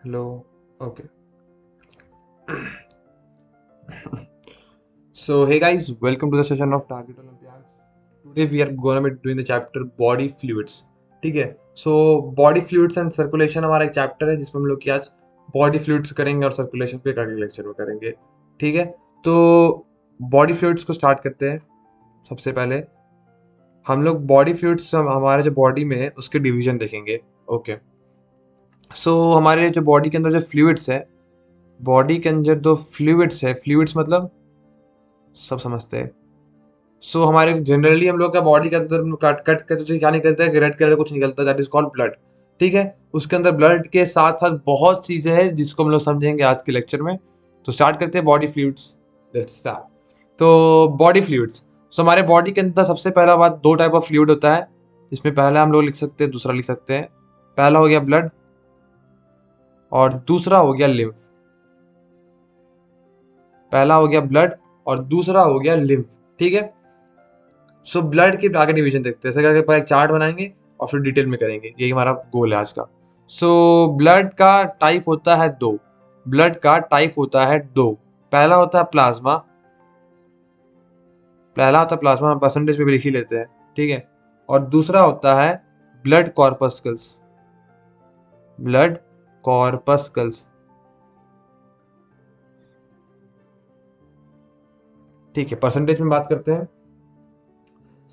Hello. Okay. So, hey guys, welcome to the session of Target Olympiads. Today we are gonna be doing the chapter Body Fluids. ठीक है. So Body Fluids and Circulation हमारा एक chapter है जिसमें हम लोग की आज बॉडी फ्लूइड्स करेंगे और सर्कुलेशन को एक अगले लेक्चर में करेंगे. ठीक है. तो बॉडी फ्लूइड्स को स्टार्ट करते हैं. सबसे पहले हम लोग बॉडी फ्लूइड्स हमारे जो बॉडी में है उसके डिवीजन देखेंगे. ओके. सो हमारे जो बॉडी के अंदर जो फ्लूइड्स है, बॉडी के अंदर दो फ्लूइड्स है. फ्लूइड्स मतलब सब समझते हैं. सो हमारे जनरली हम लोग का बॉडी के अंदर कट कट के तो क्या निकलता है, रेड कलर कुछ निकलता है, दैट इज कॉल्ड ब्लड. ठीक है. उसके अंदर ब्लड के साथ साथ बहुत चीजें हैं जिसको हम लोग समझेंगे आज के लेक्चर में. तो स्टार्ट करते हैं बॉडी फ्लूइड्स. Let's start. तो बॉडी फ्लूइड्स. सो हमारे बॉडी के अंदर सबसे पहला बात, दो टाइप ऑफ फ्लूइड होता है. इसमें पहला हम लोग लिख सकते हैं, दूसरा लिख सकते हैं. पहला हो गया ब्लड और दूसरा हो गया लिम्फ. पहला हो गया ब्लड और दूसरा हो गया लिम्फ. ठीक है. सो ब्लड के आगे डिवीजन देखते हैं. ऐसे करके पहले एक चार्ट बनाएंगे और फिर डिटेल में करेंगे. यही हमारा गोल है आज का. सो ब्लड का टाइप होता है दो. ब्लड का टाइप होता है दो. पहला होता है प्लाज्मा. पहला होता है प्लाज्मा, परसेंटेज पे भी लिख ही लेते हैं. ठीक है. और दूसरा होता है ब्लड कॉर्पस्कल्स. Blood corpuscles. ठीक है. परसेंटेज में बात करते हैं.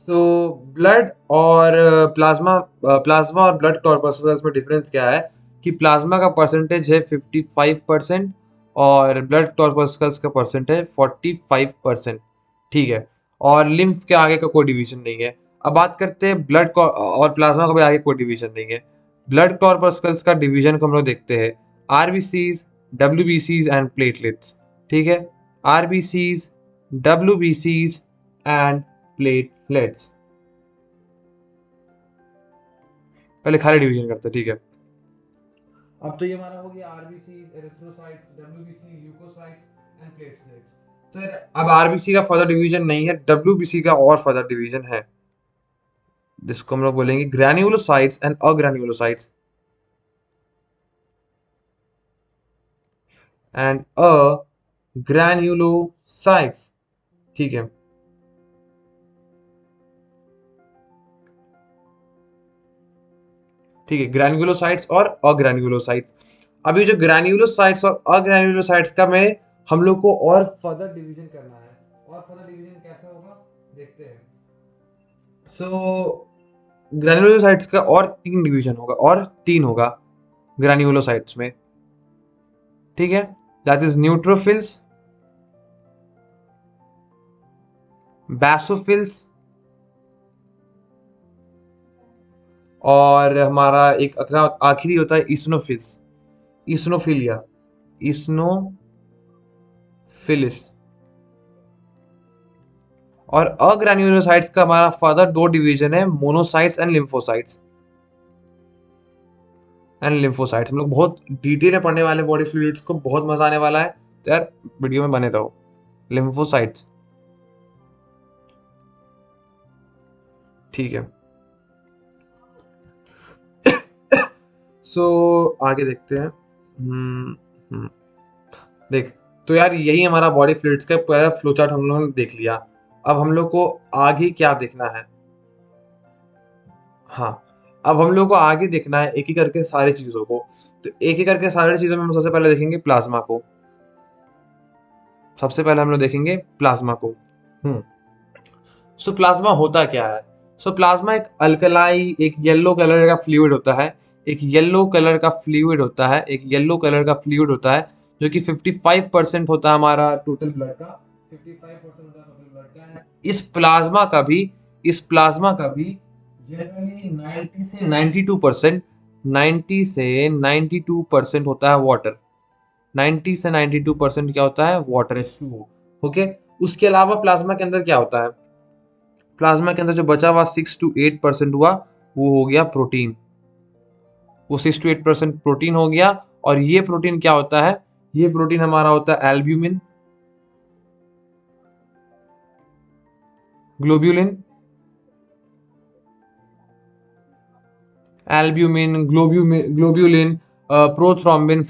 तो ब्लड और प्लाज्मा और ब्लड कॉर्पस्कल्स में डिफरेंस क्या है कि प्लाज्मा का परसेंटेज है 55% और ब्लड कॉर्पस्कल्स का परसेंट है 45%. ठीक है. और लिम्फ के आगे का कोई डिवीजन नहीं है. अब बात करते हैं ब्लड और प्लाज्मा का भी आगे कोई डिवीजन नहीं है. ब्लड कॉर्पस्कल्स का डिवीजन को हम लोग देखते हैं. आरबीसीज, डब्ल्यूबीसीज एंड प्लेटलेट्स. ठीक है. आरबीसीज, डब्ल्यूबीसीज एंड प्लेटलेट्स. पहले खाली डिवीजन करते हैं. ठीक है. अब तो ये हमारा हो गया RBC, erythrocytes, WBC, leukocytes and platelets. तो यार अब आरबीसी का फर्दर डिवीजन नहीं है, डब्ल्यूबीसी का और फर्दर डिवीजन है जिसको हम लोग बोलेंगे ग्रैन्युलोसाइट्स एंड अग्रैन्युलोसाइट्स एंड अग्रैन्युलोसाइट्स. ठीक है. ठीक है. ग्रैन्युलोसाइट्स और अग्रैन्युलोसाइट्स. अभी जो ग्रैन्युलोसाइट्स और अग्रैन्युलोसाइट्स का में हम लोग को और फर्दर डिवीजन करना है. और फर्दर डिवीजन कैसे होगा देखते हैं. सो ग्रैन्युलोसाइट्स का और तीन डिवीजन होगा, और तीन होगा ग्रैन्युलोसाइट्स में. ठीक है. दैट इज न्यूट्रोफिल्स, बैसोफिल्स और हमारा एक अगला आखिरी होता है इसनोफिल्स. इसनोफिलिया, इसनोफिलिस. और अग्रैन्युलोसाइट्स का हमारा फर्दर दो डिवीजन है, मोनोसाइट्स एंड लिम्फोसाइट्स. हम लोग बहुत डिटेल में पढ़ने वाले बॉडी फ्लूइड्स को, बहुत मजा आने वाला है. तो यार वीडियो में बने रहो. लिम्फोसाइट्स. ठीक है. सो आगे देखते हैं. देख. तो यार यही हमारा बॉडी फ्लूइड्स का पूरा फ्लो चार्ट हम लोगों ने देख लिया. अब हम लोग को आगे क्या देखना है. हाँ. अब हम लोग को आगे देखना है एक एक करके सारी चीजों को. तो एक एक करके सारी चीजों में हम सबसे पहले देखेंगे प्लाज्मा को. सबसे पहले हम लोग देखेंगे प्लाज्मा को. हम्म. सो प्लाज्मा होता क्या है. सो प्लाज्मा एक अल्कलाई, एक येलो कलर का फ्लूइड होता है. एक येलो कलर का फ्लूइड होता है. एक येलो कलर का फ्लूइड होता है जो कि 55% होता है हमारा टोटल ब्लड का. 55% होता है टोटल ब्लड का. इस प्लाज्मा का भी जनरली 90 से 92% होता है वाटर. 90 से 92% क्या होता है, वाटर. ओके. उसके अलावा प्लाज्मा के अंदर क्या होता है. प्लाज्मा के अंदर जो बचा हुआ 6 to 8% हुआ, वो हो गया प्रोटीन. वो 6 to 8% प्रोटीन हो गया. और ये प्रोटीन क्या होता है, ये प्रोटीन हमारा होता है albumin, globulin, globulin, prothrombin,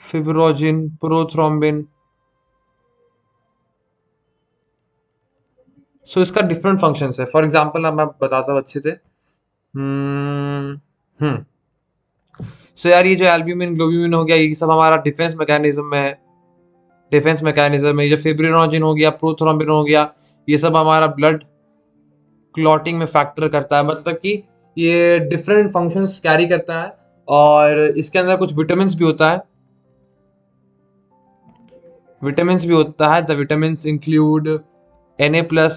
fibrinogen, prothrombin. So इसका डिफरेंट फंक्शंस है। फॉर एग्जांपल अब मैं बताता हूँ अच्छे से। हम्म हम्म सो यार ये जो एल्ब्यूमिन ग्लोब्यूमिन हो गया, ये सब हमारा डिफेंस मैकेनिज्म में है। डिफेंस मैकेनिज्म में ये जो फिब्रिनोजन हो गया, प्रोथ्रोम्बिन हो गया, ये सब हमारा ब्लड क्लॉटिंग में फैक्टर करता है। मतलब कि ये डिफरेंट फंक्शंस कैरी करता है। और इसके अंदर कुछ विटामिन भी होता है। विटामिन भी होता है। The vitamin include Na+,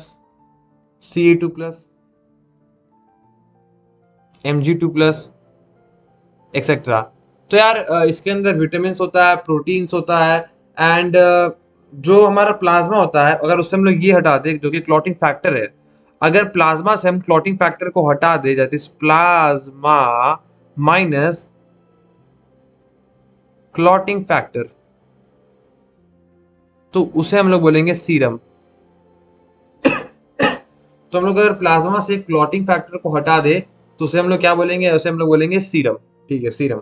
Ca2+, Mg2+, etcetera. तो यार इसके अंदर विटामिन होता है, प्रोटीन्स होता है, एंड जो हमारा प्लाज्मा होता है, अगर उससे हम लोग ये हटा दें जो कि क्लॉटिंग फैक्टर है, अगर प्लाज्मा से हम क्लॉटिंग फैक्टर को हटा दे, that is plasma minus clotting factor, तो उसे हम लोग बोलेंगे सीरम। तो हम लोग अगर प्लाज्मा से क्लॉटिंग फैक्टर को हटा दे तो उसे हम लोग क्या बोलेंगे? उसे हम लोग बोलेंगे सीरम। ठीक है, सीरम।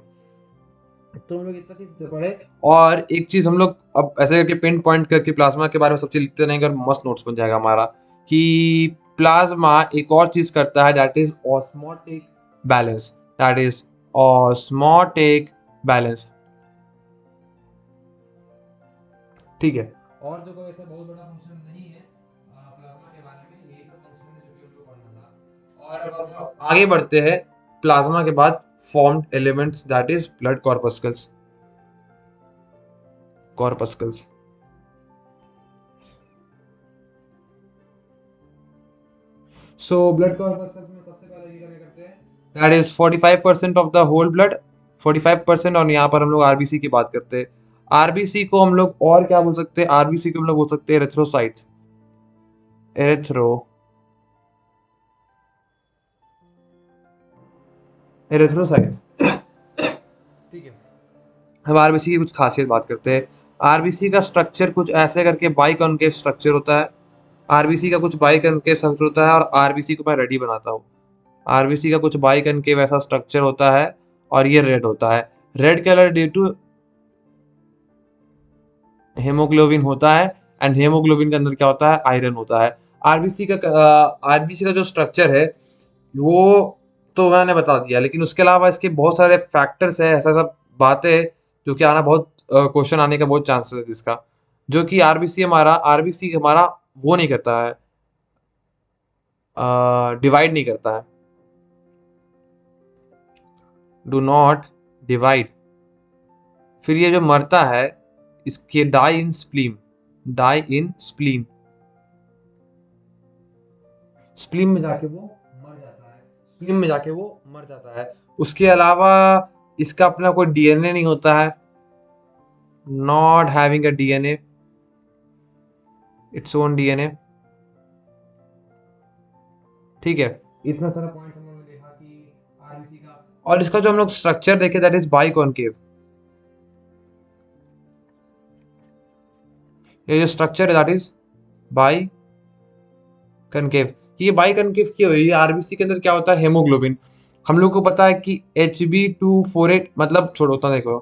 तो हम लोग इतना चीज पढ़े। और एक चीज हम लोग अब ऐसे करके पिन पॉइंट करके प्लाज्मा के बारे में सब चीज लिखते रहेंगे और मस्त नोट्स बन जाएगा हमारा कि प्लाज्मा एक और चीज करता है, that is osmotic balance. That is osmotic balance. ठीक है। और जो कोई ऐसा बहुत बड़ा फंक्शन नहीं है प्लाज्मा के बारे में, यही सब फंक्शन है जो कि हम लोग पढ़ना था। और अब हम लोग आगे बढ़ते हैं। प्लाज्मा के बाद formed elements, that is blood corpuscles. Corpuscles. So blood corpuscles में सबसे पहले ये क्या करते हैं, that is 45% of the whole blood. 45%। और यहाँ पर हम लोग आरबीसी की बात करते हैं। आरबीसी को हम लोग और क्या बोल सकते हैं? आरबीसी को हम लोग बोल सकते हैं एरिथ्रोसाइट्स। Erythro erythrocytes. ठीक है। हम आरबीसी की कुछ खासियत बात करते हैं। आरबीसी का स्ट्रक्चर कुछ ऐसे करके बाइकॉन्केव स्ट्रक्चर होता है। आरबीसी का कुछ बाइकॉन्केव स्ट्रक्चर होता है, और आरबीसी को मैं रेडी बनाता हूँ। आरबीसी का कुछ बाइकॉन्केव ऐसा स्ट्रक्चर होता है, और ये रेड होता है। Red colour due to haemoglobin होता है। एंड हेमोग्लोबिन के अंदर क्या होता है? आयरन होता है। आरबीसी का जो स्ट्रक्चर है वो तो मैंने बता दिया, लेकिन उसके अलावा इसके बहुत सारे फैक्टर्स है, ऐसा सब बातें हैं जो कि आना बहुत क्वेश्चन आने का बहुत चांसेस है जिसका, जो कि आरबीसी हमारा वो नहीं करता है, डिवाइड नहीं करता है। Do not divide. फिर ये जो मरता है, इसके डाई इन स्प्लीन। डाई इन स्प्लीन। स्प्लीन में जाके वो मर जाता है। स्प्लीन में जाके वो मर जाता है। उसके अलावा इसका अपना कोई डीएनए नहीं होता है। Not having a DNA, its own DNA. ठीक है। इतना सारा पॉइंट हम लोगों ने देखा कि आरबीसी का, और इसका जो हम लोग स्ट्रक्चर देखे, दैट इज बाइकॉन्केव। ये जो स्ट्रक्चर है दैट इज बाई कनकेव। ये बाई कनकेव क्यों है? ये आरबीसी के अंदर क्या होता है? हेमोग्लोबिन। हम लोग को पता है कि Hb248, मतलब छोड़ो उतना देखो।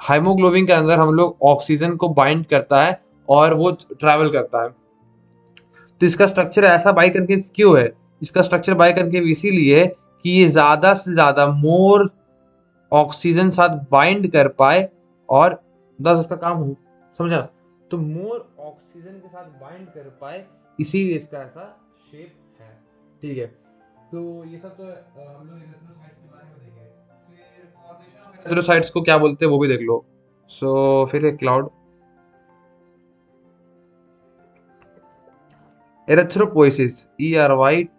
हेमोग्लोबिन के अंदर हम लोग ऑक्सीजन को बाइंड करता है और वो ट्रैवल करता है। तो इसका स्ट्रक्चर ऐसा बाई कनकेव क्यों है? इसका स्ट्रक्चर बाई कनकेव इसीलिए कि ये ज्यादा से ज्यादा मोर ऑक्सीजन साथ बाइंड कर पाए, और बस इसका काम हो, समझा? तो मोर ऑक्सीजन के साथ बाइंड कर पाए, इसीलिए इसका ऐसा शेप है। ठीक है। तो ये सब तो हम लोग एरिथ्रोसाइट्स के बारे में देखे। फिर फॉर्मेशन ऑफ एरिथ्रोसाइट्स को क्या बोलते हैं वो भी देख लो। सो फिर एक क्लाउड एरिथ्रोपोइसिस, ERYTHROPOISIS।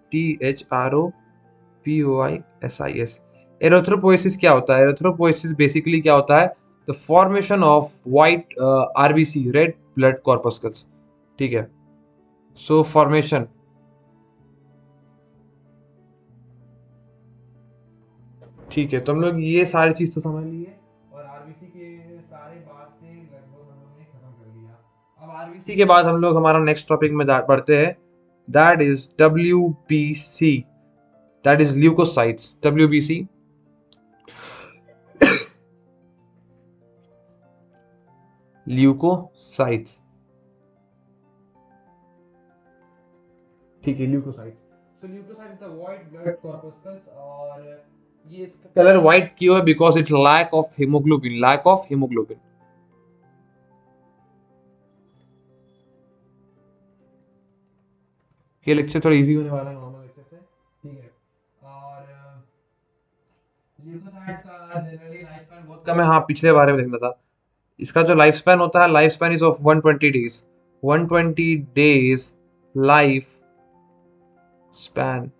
एरिथ्रोपोइसिस क्या होता है? एरिथ्रोपोइसिस बेसिकली क्या होता है? The formation of white RBC, red blood corpuscles. ठीक है। So formation. ठीक है, तो हम लोग ये सारी चीज तो समझ लिए, और आरबीसी के सारे बातें लगभग हम लोग ने खत्म कर लिया। अब आरबीसी के बाद हम लोग हमारा नेक्स्ट टॉपिक में बढ़ते हैं, that is WBC, that is leukocytes. WBC leukocytes, ठीक है, leukocytes. So leukocytes the white blood corpuscles, और ये इसका कलर व्हाइट क्यों है? Because it lack of haemoglobin, lack of haemoglobin. ये लेक्चर थोड़ा इजी होने वाला है नॉर्मल लेक्चर से, ठीक है। और ल्यूकोसाइट्स का जनरली लाइफ स्पैन बहुत कम है। हाँ, पिछले बारे में देखना था। इसका जो लाइफ स्पैन होता है, life span is of 120 days, 120 days life span,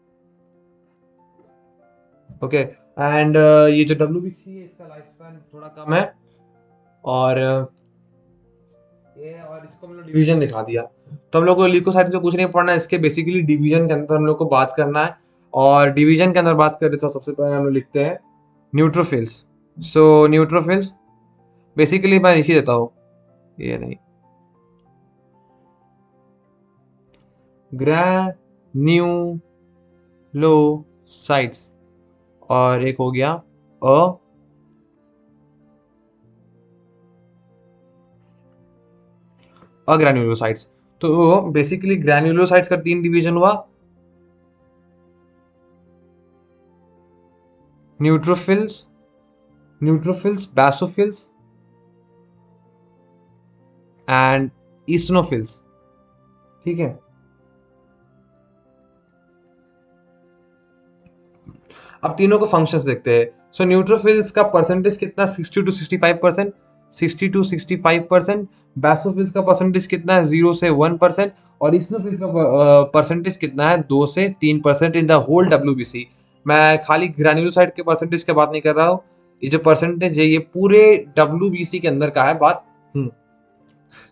okay. And ये जो डब्ल्यूबीसी है इसका लाइफ स्पैन थोड़ा कम है, और ये, और इसको हम लोग डिवीजन दिखा दिया। तो हम लोग को ल्यूकोसाइट से कुछ नहीं पढ़ना है, इसके बेसिकली डिवीजन के अंदर हम लोग को बात करना है। और डिवीजन के अंदर बात करें तो सबसे पहले हम लोग लिखते हैं न्यूट्रोफिल्स। सो न्यूट्रोफिल्स बेसिकली मैं लिख ही देता हूँ, ये नहीं, ग्रैन्युलोसाइट्स, और एक हो गया अग्रैन्युलोसाइट्स। तो बेसिकली ग्रैन्युलोसाइट्स का 3 डिवीजन हुआ, न्यूट्रोफिल्स, बैसोफिल्स एंड ईस्नोफिल्स, ठीक है। अब तीनों को फंक्शंस देखते हैं। सो न्यूट्रोफिल्स का परसेंटेज कितना? 60 to 65%, 60 to 65%। बैसोफिल्स का परसेंटेज कितना है? 0 से 1%। और इस्नोफिल्स का परसेंटेज कितना है? 2 से 3% इन द होल डब्ल्यूबीसी। मैं खाली ग्रैन्युलोसाइट के परसेंटेज की बात नहीं कर रहा हूँ, ये जो परसेंटेज है ये पूरे डब्ल्यूबीसी के अंदर का है बात।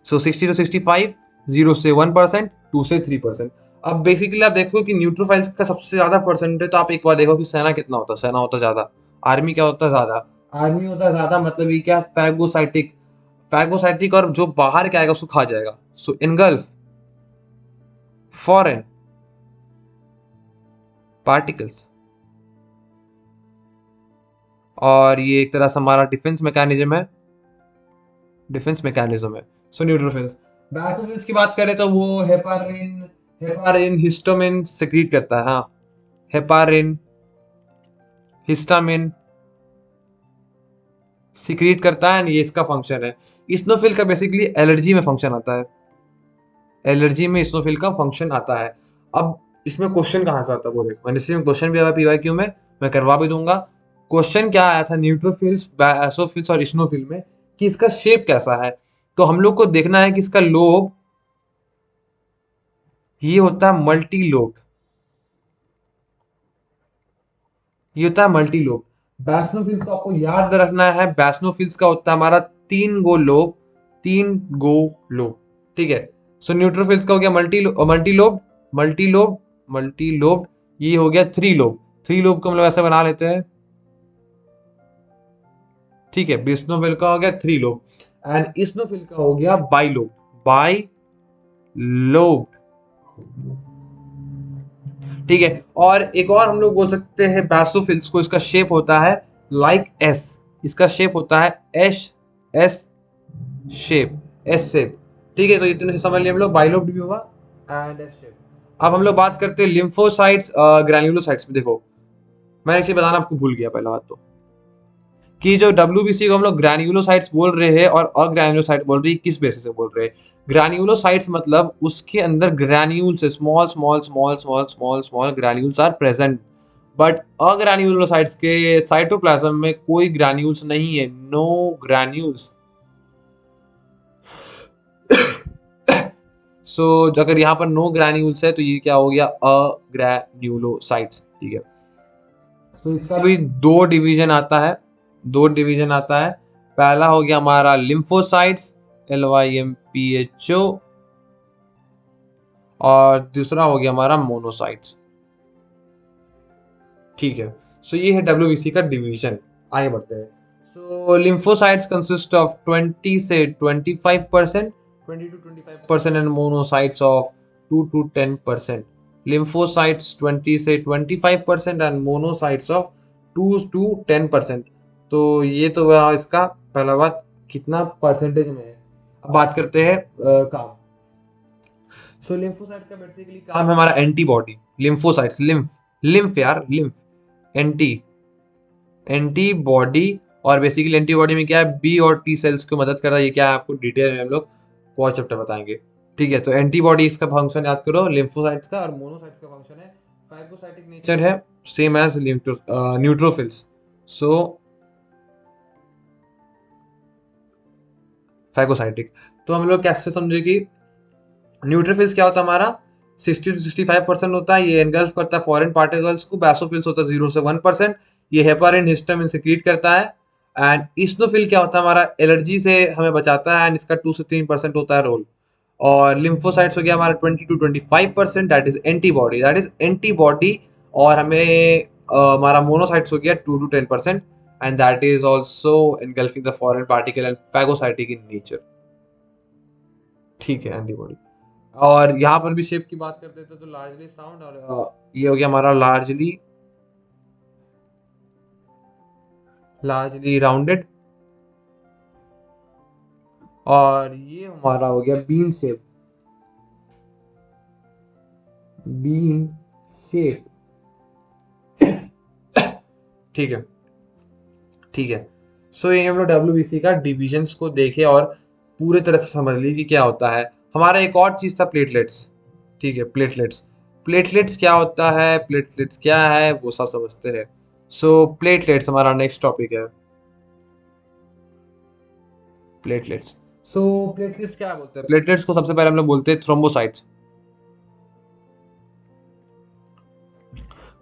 सो 60 to 65, 0 से 1%, 2 से 3%। अब बेसिकली आप देखो कि न्यूट्रोफाइल्स का सबसे ज्यादा परसेंट है, तो आप एक बार देखो कि सेना कितना होता है। सेना होता है ज्यादा, आर्मी क्या होता है? ज्यादा। आर्मी होता है ज्यादा, मतलब ये क्या? फैगोसाइटिक, फैगोसाइटिक, और जो बाहर क्या आएगा उसको खा जाएगा। सो इनगल्फ फॉरेन पार्टिकल्स, और ये एक तरह से हमारा डिफेंस मैकेनिज्म है, डिफेंस मैकेनिज्म है। सो न्यूट्रोफिल्स। बैसोफिल्स की बात करें तो वो हेपारिन, हिस्टामिन सिक्रीट करता है। हाँ, हेपारिन हिस्टामिन सिक्रीट करता है, ये इसका फंक्शन है। इस्नोफिल का बेसिकली एलर्जी में फंक्शन आता है, एलर्जी में इस्नोफिल का फंक्शन आता है। अब इसमें क्वेश्चन कहाँ से आता है वो देखो, मैंने इसमें क्वेश्चन भी आया पीवाईक्यू में, मैं करवा भी दूंगा। क्वेश्चन क्या आया था न्यूट्रोफिल्स, बैसोफिल्स और इस्नोफिल में, कि इसका शेप कैसा है। तो हम लोग को देखना है कि इसका लोब, ये होता है मल्टी लोब, ये होता है मल्टी लोब। बैसनोफिल्स को आपको याद रखना है, बैसनोफिल्स का होता है हमारा 3 गो लोब, 3 गो लोब, ठीक है। सो न्यूट्रोफिल्स का हो गया multi lobe, multi lobe, multi lobe. ये हो गया 3 लोब, 3 लोब को हम लोग ऐसे बना लेते हैं, ठीक है। बिस्नोफिल का हो गया 3 लोब, एंड इस्नोफिल का हो गया बाई लोब, बाई लोब, ठीक है। और एक और हम लोग बोल सकते हैं बैसोफिल्स को, इसका शेप होता है लाइक एस, इसका शेप होता है S, S shape, S shape, ठीक है। तो इतने से समझ लिए हम लोग, बाइलोब भी हुआ एंड एस शेप। अब हम लोग बात करते हैं लिम्फोसाइट्स, ग्रैन्युलोसाइट्स में। देखो, मैं एक चीज बताना आपको भूल गया, पहला बात तो, कि जो डब्ल्यूबीसी को हम लोग ग्रैन्युलोसाइट्स बोल रहे हैं और अग्रैन्युलोसाइट बोल रहे हैं, किस बेसिस से बोल रहे हैं? ग्रैन्युलोसाइट्स मतलब उसके अंदर granules, small small small small small small granules are present. But agranulocytes के साइटोप्लाज्म में कोई ग्रैन्यूल्स नहीं है, नो ग्रैन्यूल्स। सो अगर यहाँ पर नो ग्रैन्यूल्स है तो ये क्या हो गया? अग्रैन्युलोसाइट्स, ठीक है। तो इसका भी 2 डिवीजन आता है, 2 डिवीजन आता है। पहला हो गया हमारा लिम्फोसाइट्स, LYMPHO, और दूसरा हो गया हमारा मोनोसाइट्स, ठीक है। सो ये है डब्ल्यूबीसी का डिवीजन। आगे बढ़ते हैं। सो लिम्फोसाइट्स कंसिस्ट ऑफ 20 से 25%, 20 to 25%, and monocytes of 2 to 10%। Lymphocytes 20 से 25% एंड मोनोसाइट्स ऑफ 2 to 10%। तो ये तो हुआ इसका पहला बात, कितना परसेंटेज में है। अब बात करते हैं काम। सो लिम्फोसाइट का बेसिकली काम है हमारा एंटीबॉडी, लिम्फोसाइट्स, लिम्फ, लिम्फ यार, लिम्फ, एंटी, एंटीबॉडी। और बेसिकली एंटीबॉडी में क्या है, बी और टी सेल्स को मदद कर रहा है। ये क्या है आपको डिटेल में हम लोग और चैप्टर बताएंगे। ठीक है, तो एंटीबॉडी इसका फंक्शन याद करो लिम्फोसाइट्स का, और मोनोसाइट्स का फंक्शन है फाइगोसाइटिक नेचर है, सेम एज न्यूट्रोफिल्स। सो फाइगोसाइटिक। तो हम लोग कैसे समझे कि न्यूट्रोफिल्स क्या होता है हमारा, 60 to 65% होता है, ये एनगल्फ करता है फॉरेन पार्टिकल्स को। बैसोफिल्स होता है 0 से 1%, ये हेपारिन हिस्टामिन सिक्रीट करता है। एंड इस्नोफिल क्या होता है हमारा, एलर्जी से हमें बचाता है, एंड इसका 2 से 3% होता है रोल। और लिम्फोसाइट्स हो गया हमारा 20 to 25%, that is antibody, that is antibody. और हमें हमारा मोनोसाइट्स हो गया 2 to 10%, and that is also engulfing the foreign particle and phagocytic in nature. ठीक है, एंटीबॉडी। और यहाँ पर भी शेप की बात करते थे तो लार्जली साउंड, और ये हो गया हमारा लार्जली, लार्जली राउंडेड। और ये हमारा हो गया बीन शेप, बीन शेप। ठीक है, ठीक है। सो ये हम लोग डब्ल्यूबीसी का डिविजन्स को देखे और पूरे तरह से समझ लिए कि क्या होता है। हमारा एक और चीज था प्लेटलेट्स। ठीक है, प्लेटलेट्स, प्लेटलेट्स क्या होता है, प्लेटलेट्स क्या है वो सब समझते हैं। सो प्लेटलेट्स हमारा नेक्स्ट टॉपिक है, प्लेटलेट्स। सो प्लेटलेट्स क्या बोलते हैं, प्लेटलेट्स को सबसे पहले हम लोग बोलते हैं थ्रोम्बोसाइट्स।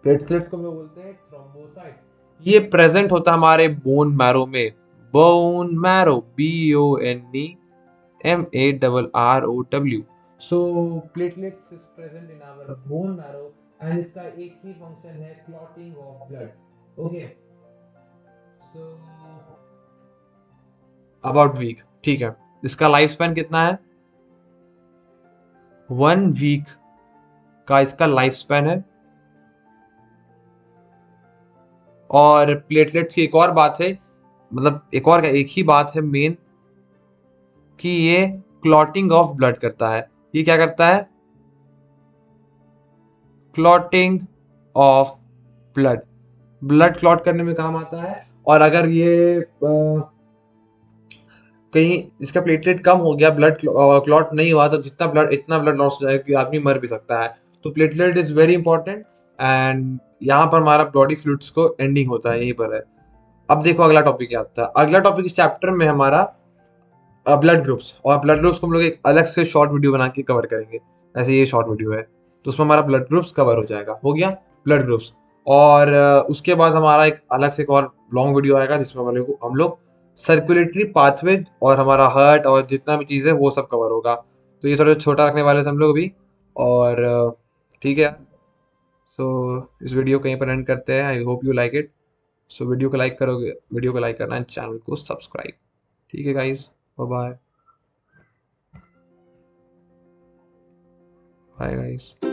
प्लेटलेट्स को हम लोग बोलते हैं थ्रोम्बोसाइट्स। ये प्रेजेंट होता है हमारे बोन मैरो में, bone marrow, BONEMARROW। So platelets is present in our bone marrow, and इसका एक ही फंक्शन है, clotting of blood. Okay, so about week. ठीक है, इसका लाइफ स्पैन कितना है, 1 वीक का इसका लाइफ स्पैन है। और प्लेटलेट्स की एक और बात है, मतलब एक और एक ही बात है मेन, कि ये क्लॉटिंग ऑफ ब्लड करता है। ये क्या करता है, clotting of blood, blood clot करने में काम आता है। और अगर ये कहीं इसका प्लेटलेट कम हो गया, ब्लड क्लॉट नहीं हुआ, तो जितना ब्लड इतना ब्लड लॉस हो जाएगा कि आदमी मर भी सकता है। तो platelet is very important. And यहाँ पर हमारा बॉडी फ्लूइड्स को एंडिंग होता है, यहीं पर है। अब देखो अगला टॉपिक क्या आता है। अगला टॉपिक इस चैप्टर में हमारा ब्लड ग्रुप्स, और ब्लड ग्रुप्स को हम लोग एक अलग से शॉर्ट वीडियो बना के कवर करेंगे। ऐसे ये शॉर्ट वीडियो है, तो उसमें हमारा ब्लड ग्रुप्स कवर हो जाएगा। हो गया ब्लड ग्रुप्स। और उसके बाद हमारा एक अलग से एक और लॉन्ग वीडियो आएगा जिसमें हम लोग सर्कुलेटरी पाथवे और हमारा हार्ट और जितना भी चीज़ है वो सब कवर होगा। तो ये थोड़ा छोटा रखने वाले थे हम लोग अभी। और ठीक है, सो इस वीडियो को यहीं पर एंड करते हैं। I hope you like it. So video को लाइक करोगे, वीडियो को लाइक करना है, चैनल को सब्सक्राइब। ठीक है guys, bye bye, bye guys.